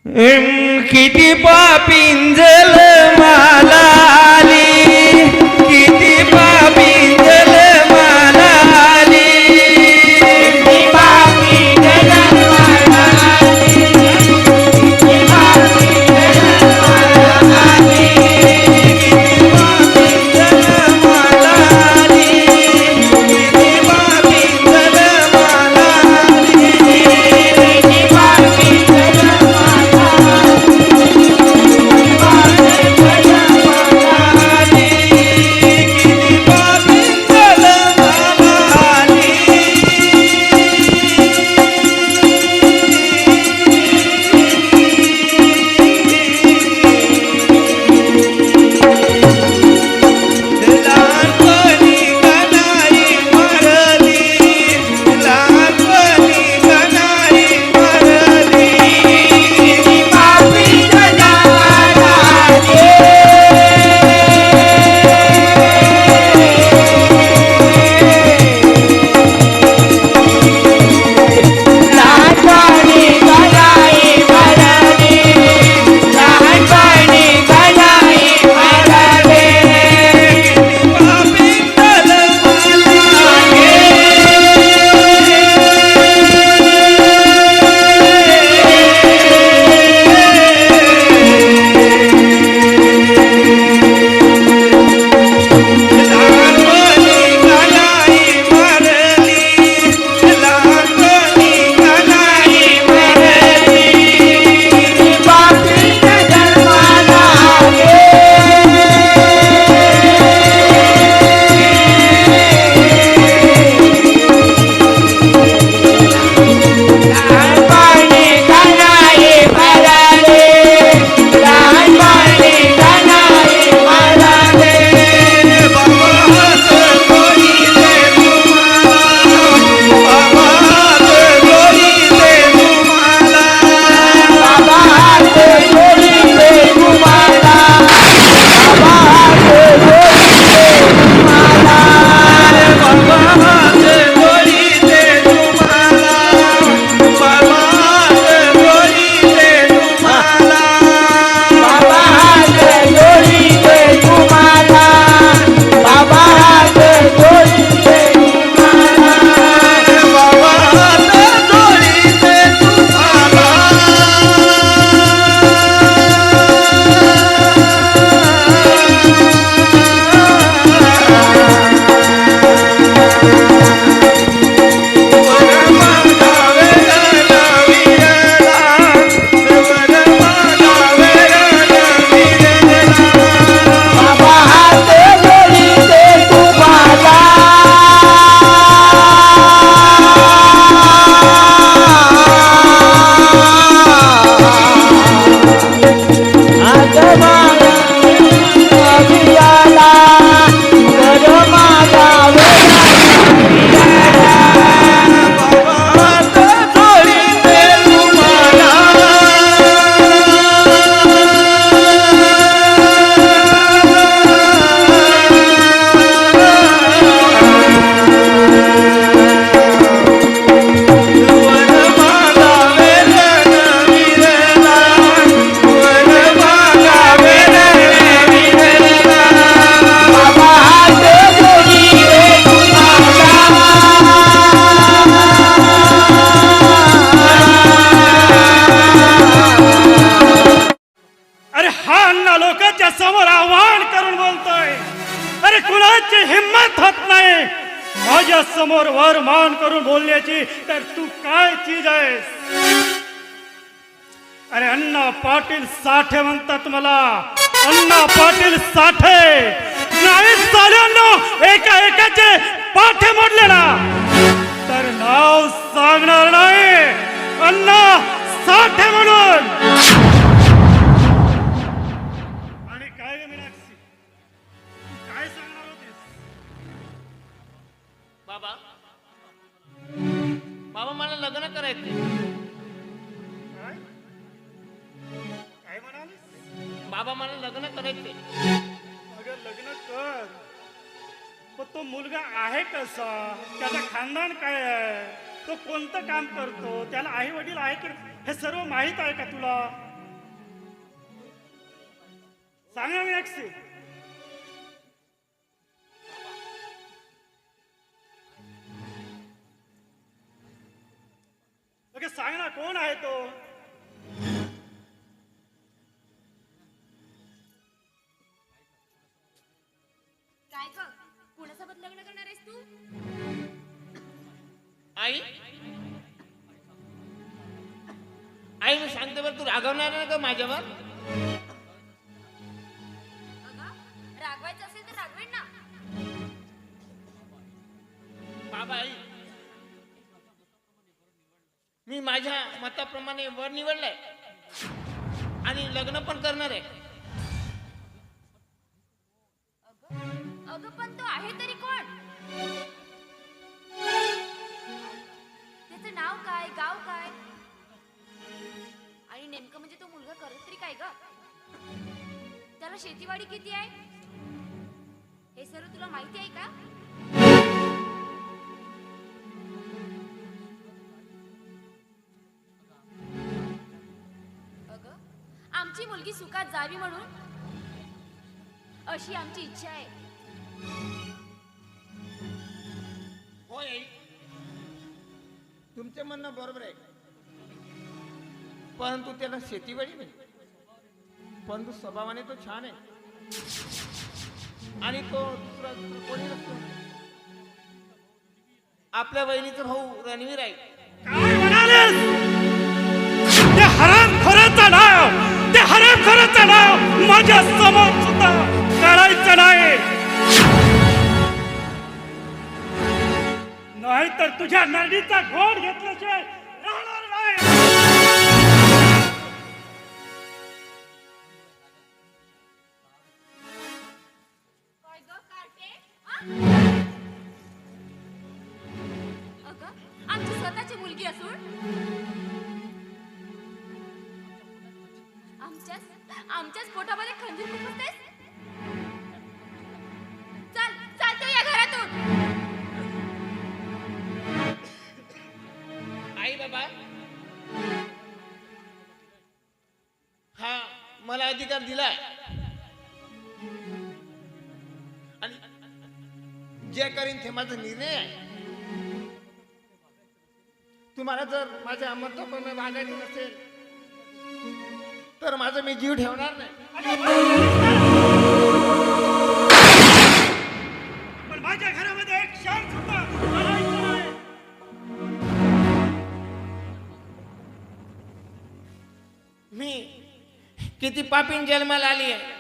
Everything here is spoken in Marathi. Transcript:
किती पापिंजल मला आली, किती पापिंजल मला आली, किती पापिंजल मला आली, किती पापिंजल मला आली, किती पापिंजल मला आली, किती पापिंजल मला आली, किती पापिंजल समोर वर मान करून बोलण्याची तर तू काय चीज आहेस? अरे अण्णा पाटील साठे म्हणतात मला, अण्णा पाटील साठे नाही चालवणं, एका एकाचे पाठे मोडले ना तर नाव सांगणार नाही अण्णा साठे म्हणून. आणि काय रे मीनाक्षी, तू काय सांगणार होतीस? बाबा बाबा मला लग्न करायचे. काय म्हणालीस? बाबा मला लग्न करायचे. अगं लग्न कर, पण तो मुलगा आहे कसा, त्याचं खानदान काय आहे, तो कोणतं काम करतो, त्याला आई वडील आहे की हे सर्व माहीत आहे का तुला? सांगा मी एकशी. ओके सांग ना कोण आहे तो. काय ग कुणासोबत लग्न करणार आहेस तू? आई आई मी सांगते बरं, तू रागवणार नाही का माझ्यावर? अगं रागवायचं असेल तर रागवेन ना. बाबा आई, मी माझ्या मताप्रमाणे वर निवडलाय आणि लग्न पण करणार आहे. अगं पण तो आहे तरी कोण? त्याचं नाव काय, गाव काय, आणि नेमकं म्हणजे तो मुलगा करत तरी काय ग? त्याला शेतीवाडी किती आहे हे सर्व तुला माहिती आहे का? अगं आमची मुलगी सुखात जावी म्हणून अशी आमची इच्छा आहे. होय आई, तुमचं म्हणणं बरोबर आहे, परंतु त्याला शेतीवाडी नाही, परंतु स्वभावाने तो छान आहे आणि तो दुसरा कोणी नसतो. आपल्या बहिणीचा भाऊ रणवीर आहे. काय म्हणालेस? ते हरामखोराचं नाव, ते हरामखोराचं नाव माझ्या समोर सुद्धा काढायचं नाही, नाहीतर तुझ्या नरडीचा घोड घेतल्याशिवाय राहणार नाही. काय ग कार्टे? अगं आमची स्वतःची मुलगी असून आमच्याच पोटामध्ये खंजीर खुपसतेस? चल चालतो या घरातून. आई बाबा, हा मला अधिकार दिलाय आणि जे करीन ते माझा निर्णय आहे. तुम्हाला जर माझ्या अमरत्वाप्रमाणे वागायचं नसेल तर माझा मी जीव ठेवणार नाही. पण माझ्या घरामध्ये एक क्षण सुद्धा राहायचं नाही. मी किती पापीन जन्माला आली आहे,